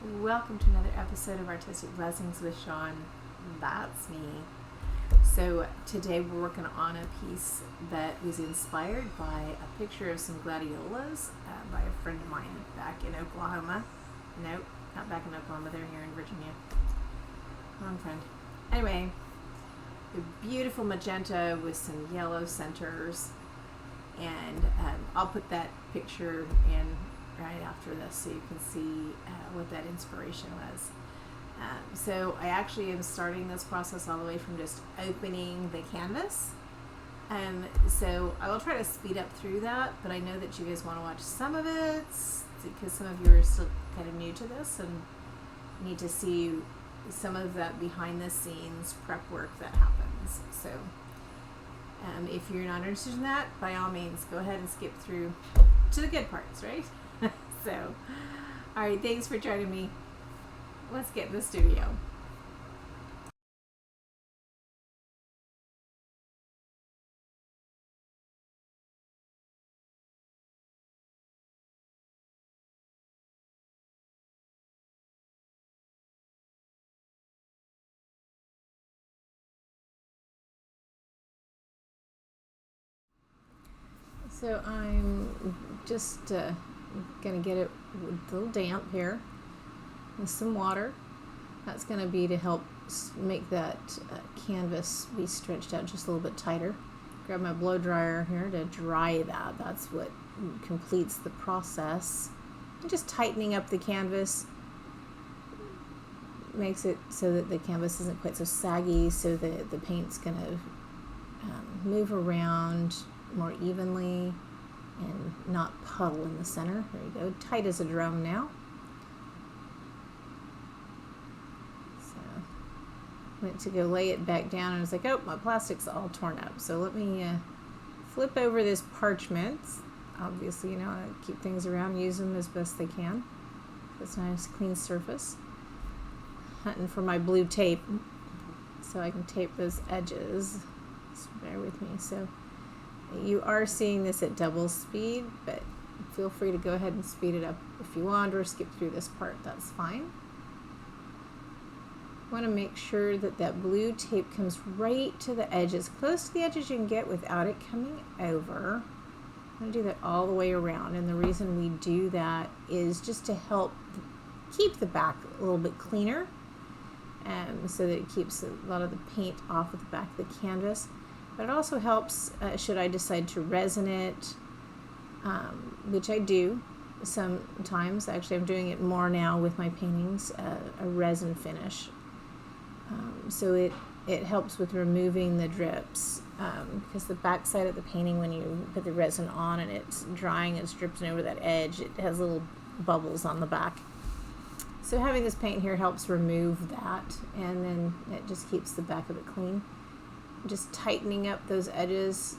Welcome to another episode of Artistic Blessings with Shawn. That's me. So today we're working on a piece that was inspired by a picture of some gladiolus by a friend of mine back in Oklahoma. Nope, not back in Oklahoma, they're here in Virginia. Wrong friend. Anyway, the beautiful magenta with some yellow centers, and I'll put that picture in right after this so you can see what that inspiration was. So I actually am starting this process all the way from just opening the canvas. So I will try to speed up through that, but I know that you guys want to watch some of it because some of you are still kind of new to this and need to see some of that behind the scenes prep work that happens. So if you're not interested in that, by all means, go ahead and skip through to the good parts, right? So, all right, thanks for joining me. Let's get in the studio. So I'm just going to get it a little damp here with some water. That's going to be to help make that canvas be stretched out just a little bit tighter. Grab my blow dryer here to dry that. That's what completes the process. And just tightening up the canvas makes it so that the canvas isn't quite so saggy, so that the paint's going to move around more evenly and not puddle in the center. There you go, tight as a drum now. So went to go lay it back down and I was like, oh, my plastic's all torn up. So let me flip over this parchment. Obviously, you know, I keep things around, use them as best they can. It's a nice clean surface. Hunting for my blue tape so I can tape those edges. So bear with me. So you are seeing this at double speed, but feel free to go ahead and speed it up if you want, or skip through this part, that's fine. You want to make sure that that blue tape comes right to the edge, as close to the edge as you can get without it coming over. I'm going to do that all the way around, and the reason we do that is just to help keep the back a little bit cleaner, so that it keeps a lot of the paint off of the back of the canvas. But it also helps should I decide to resin it, which I do sometimes. Actually, I'm doing it more now with my paintings, a resin finish. So it helps with removing the drips, because the back side of the painting, when you put the resin on and it's drying, it's dripping over that edge, it has little bubbles on the back. So having this paint here helps remove that, and then it just keeps the back of it clean. Just tightening up those edges,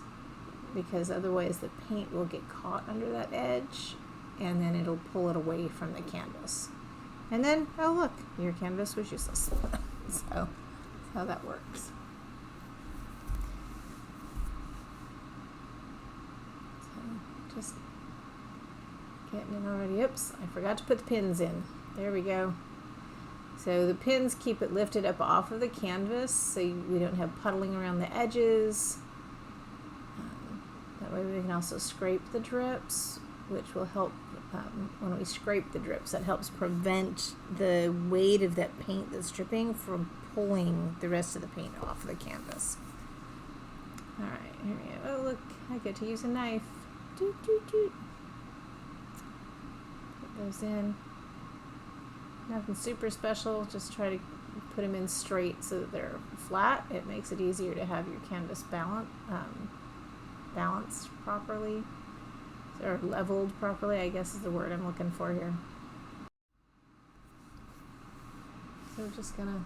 because otherwise the paint will get caught under that edge and then it'll pull it away from the canvas. And then, oh look, your canvas was useless. So that's how that works. So just getting it already. Oops, I forgot to put the pins in. There we go. So the pins keep it lifted up off of the canvas so we don't have puddling around the edges. That way we can also scrape the drips, which will help when we scrape the drips. That helps prevent the weight of that paint that's dripping from pulling the rest of the paint off the canvas. All right, here we go. Oh, look, I get to use a knife. Doot, doot, doot. Put those in. Nothing super special, just try to put them in straight so that they're flat. It makes it easier to have your canvas balanced properly, or leveled properly, I guess is the word I'm looking for here. So we're just gonna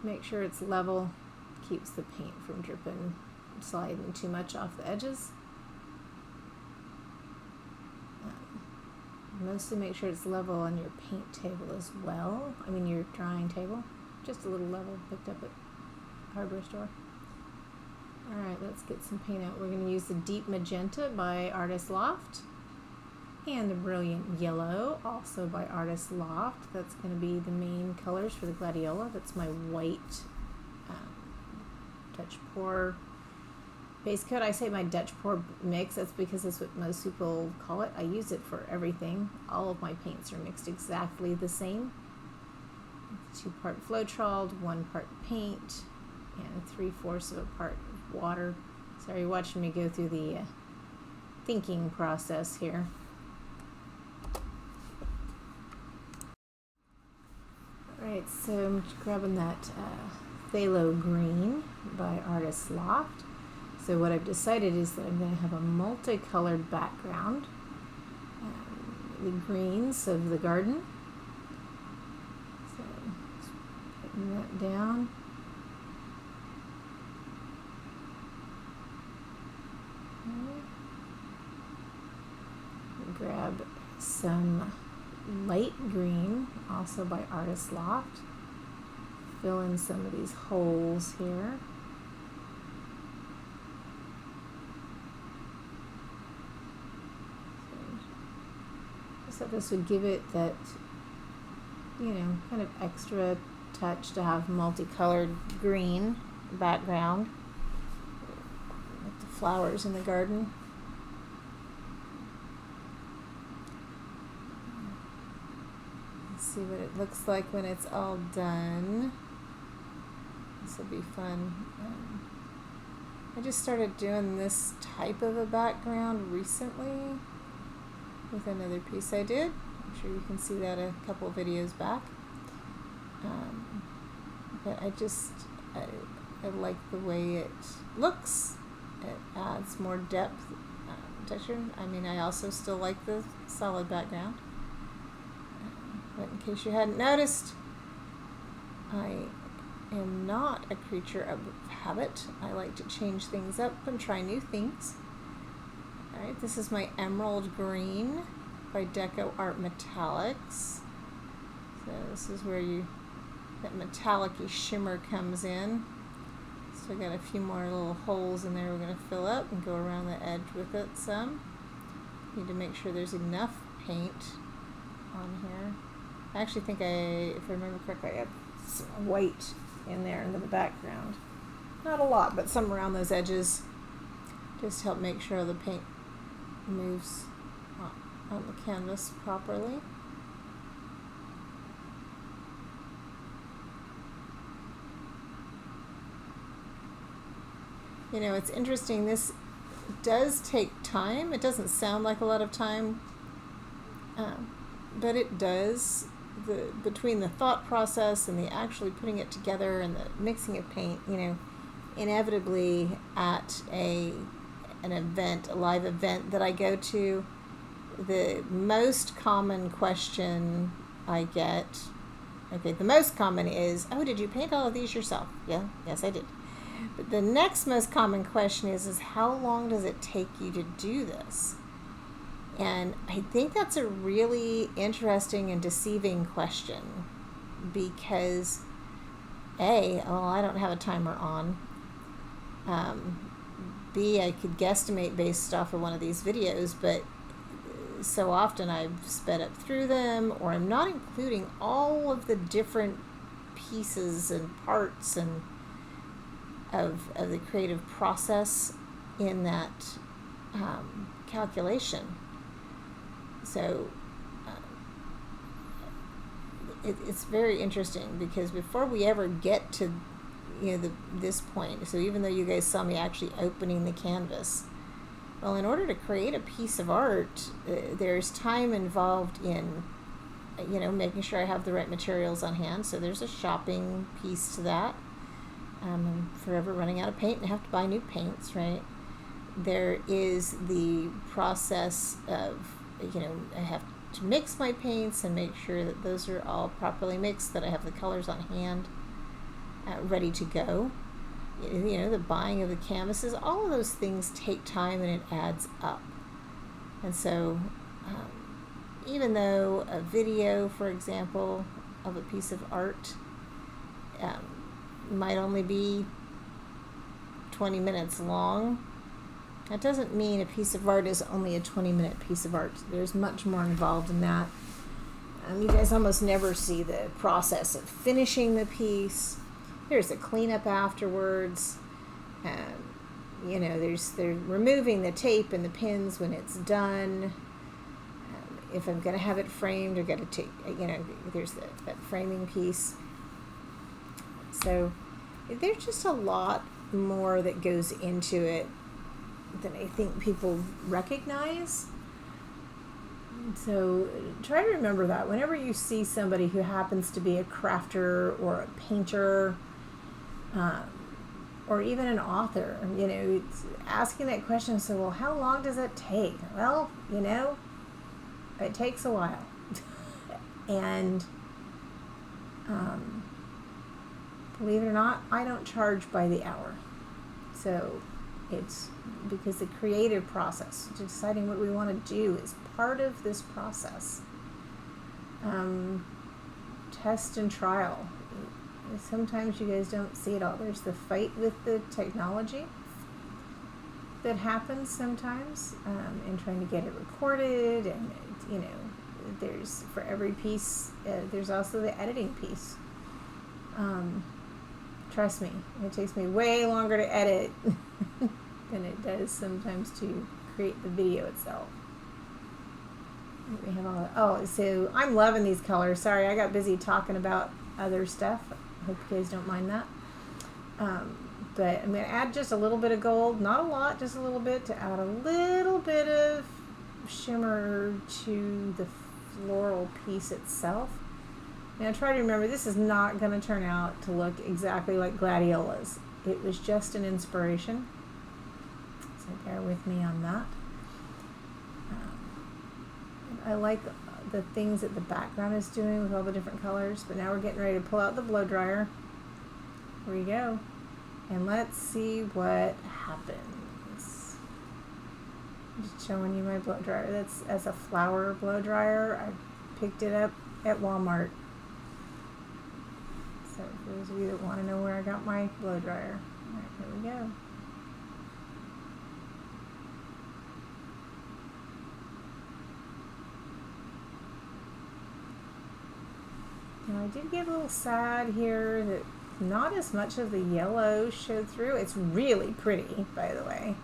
make sure it's level, keeps the paint from dripping, sliding too much off the edges. Mostly make sure it's level on your paint table as well. I mean your drying table. Just a little level picked up at hardware store. Alright, let's get some paint out. We're going to use the Deep Magenta by artist Loft. And the Brilliant Yellow, also by artist Loft. That's going to be the main colors for the Gladiolus. That's my white Dutch pour base coat. I say my Dutch pour mix. That's because that's what most people call it. I use it for everything. All of my paints are mixed exactly the same. 2-part Floetrol, 1 part paint, and 3/4 of a part of water. Sorry, you're watching me go through the thinking process here. Alright, so I'm grabbing that Pthallo Green by artist Loft. So what I've decided is that I'm going to have a multicolored background. The greens of the garden. So just putting that down. Grab some light green, also by artist Loft. Fill in some of these holes here. So this would give it that, you know, kind of extra touch to have multicolored green background with the flowers in the garden. See what it looks like when it's all done. This will be fun. I just started doing this type of a background recently with another piece I did. I'm sure you can see that a couple of videos back. But I like the way it looks. It adds more depth, texture. I mean, I also still like the solid background. But in case you hadn't noticed, I am not a creature of habit. I like to change things up and try new things. Alright, this is my Emerald Green by Deco Art Metallics. So this is where that metallic-y shimmer comes in. So I got a few more little holes in there we're going to fill up and go around the edge with it some. Need to make sure there's enough paint on here. I actually think if I remember correctly, I had some white in there into the background. Not a lot, but some around those edges. Just help make sure the paint moves on the canvas properly. You know, it's interesting. This does take time. It doesn't sound like a lot of time, but it does. Between the thought process and the actually putting it together and the mixing of paint, you know, inevitably at an event, a live event that I go to, the most common question I get, the most common is, oh, did you paint all of these yourself? Yeah, yes, I did. But the next most common question is how long does it take you to do this? And I think that's a really interesting and deceiving question because A, well, I don't have a timer on. B, I could guesstimate based off of one of these videos, but so often I've sped up through them, or I'm not including all of the different pieces and parts and of the creative process in that calculation. So it's very interesting because before we ever get to this point, so even though you guys saw me actually opening the canvas, well, in order to create a piece of art, there's time involved in making sure I have the right materials on hand. So there's a shopping piece to that. I'm forever running out of paint and have to buy new paints, right? There is the process of I have to mix my paints and make sure that those are all properly mixed, that I have the colors on hand, ready to go. The buying of the canvases, all of those things take time and it adds up. And so even though a video, for example, of a piece of art might only be 20 minutes long, That doesn't mean a piece of art is only a 20-minute piece of art. There's much more involved in that. You guys almost never see the process of finishing the piece. There's a cleanup afterwards. You know, they're removing the tape and the pins when it's done. If I'm going to have it framed, I've got to take, you know, there's that framing piece. So there's just a lot more that goes into it than I think people recognize. So try to remember that whenever you see somebody who happens to be a crafter or a painter, or even an author, you know, it's asking that question. So, well, how long does it take? Well, you know, it takes a while. And believe it or not, I don't charge by the hour. So it's because the creative process, deciding what we want to do, is part of this process. Test and trial. Sometimes you guys don't see it all. There's the fight with the technology that happens sometimes, in trying to get it recorded, and you know, there's for every piece, there's also the editing piece. Trust me, it takes me way longer to edit than it does sometimes to create the video itself. We have all so I'm loving these colors. Sorry, I got busy talking about other stuff. I hope you guys don't mind that. But I'm going to add just a little bit of gold, not a lot, just a little bit, to add a little bit of shimmer to the floral piece itself. Now try to remember, this is not going to turn out to look exactly like Gladiolus. It was just an inspiration. So bear with me on that. I like the things that the background is doing with all the different colors, but now we're getting ready to pull out the blow dryer. Here we go. And let's see what happens. Just showing you my blow dryer. That's as a flower blow dryer. I picked it up at Walmart. So for those of you that want to know where I got my blow dryer. All right, here we go. Now I did get a little sad here that not as much of the yellow showed through. It's really pretty, by the way.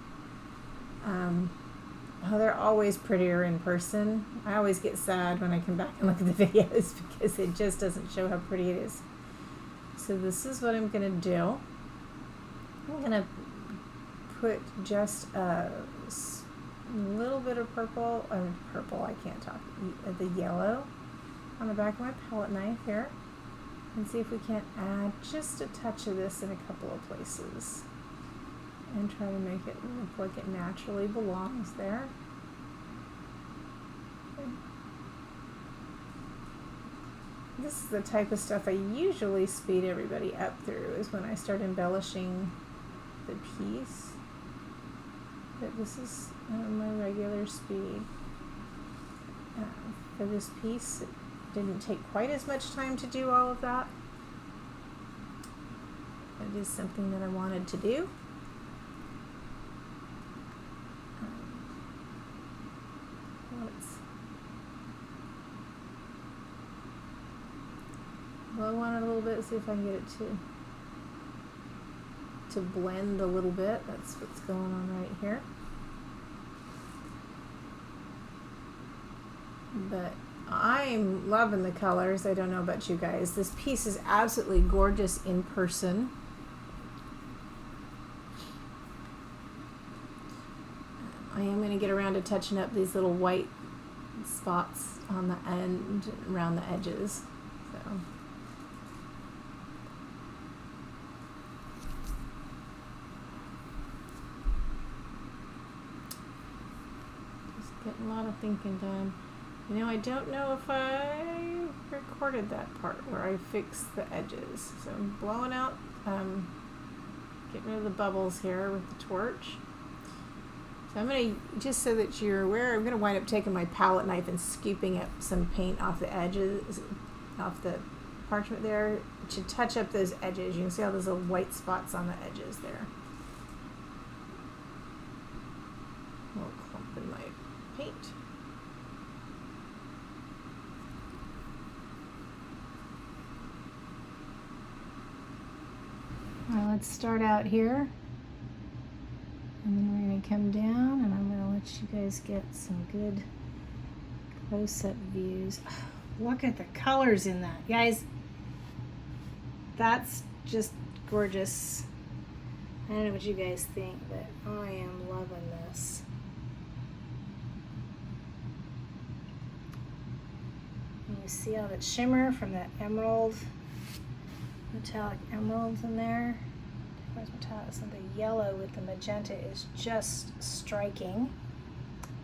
Oh, they're always prettier in person. I always get sad when I come back and look at the videos because it just doesn't show how pretty it is. So this is what I'm going to do. I'm going to put just a little bit of purple, I can't talk, the yellow on the back of my palette knife here, and see if we can't add just a touch of this in a couple of places and try to make it look like it naturally belongs there. Okay. This is the type of stuff I usually speed everybody up through, is when I start embellishing the piece. But this is my regular speed. For this piece, it didn't take quite as much time to do all of that. It is something that I wanted to do. Let's blow on it a little bit, see if I can get it to blend a little bit. That's what's going on right here. But I'm loving the colors. I don't know about you guys. This piece is absolutely gorgeous in person. I am going to get around to touching up these little white spots on the end, around the edges. So just getting a lot of thinking done. You know, I don't know if I recorded that part where I fixed the edges. So I'm blowing out, getting rid of the bubbles here with the torch. So I'm going to, just so that you're aware, I'm going to wind up taking my palette knife and scooping up some paint off the edges, off the parchment there, to touch up those edges. You can see all those little white spots on the edges there. A little clump in my paint. All right, let's start out here. And then we're going to come down, and I'm going to let you guys get some good close-up views. Look at the colors in that. Guys, that's just gorgeous. I don't know what you guys think, but I am loving this. And you see all that shimmer from that emerald, metallic emeralds in there. Where's metallic? So the yellow with the magenta is just striking.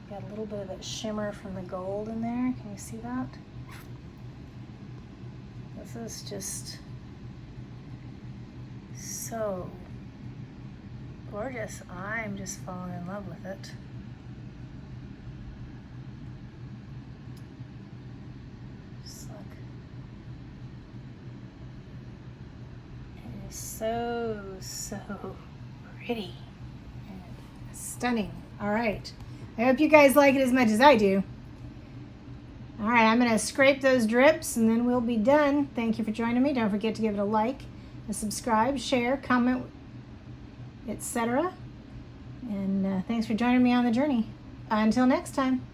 Got a little bit of that shimmer from the gold in there. Can you see that? This is just so gorgeous. I'm just falling in love with it. Just look. It is so pretty and stunning. All right. I hope you guys like it as much as I do. All right, I'm going to scrape those drips and then we'll be done. Thank you for joining me. Don't forget to give it a like, a subscribe, share, comment, etc. And thanks for joining me on the journey. Until next time.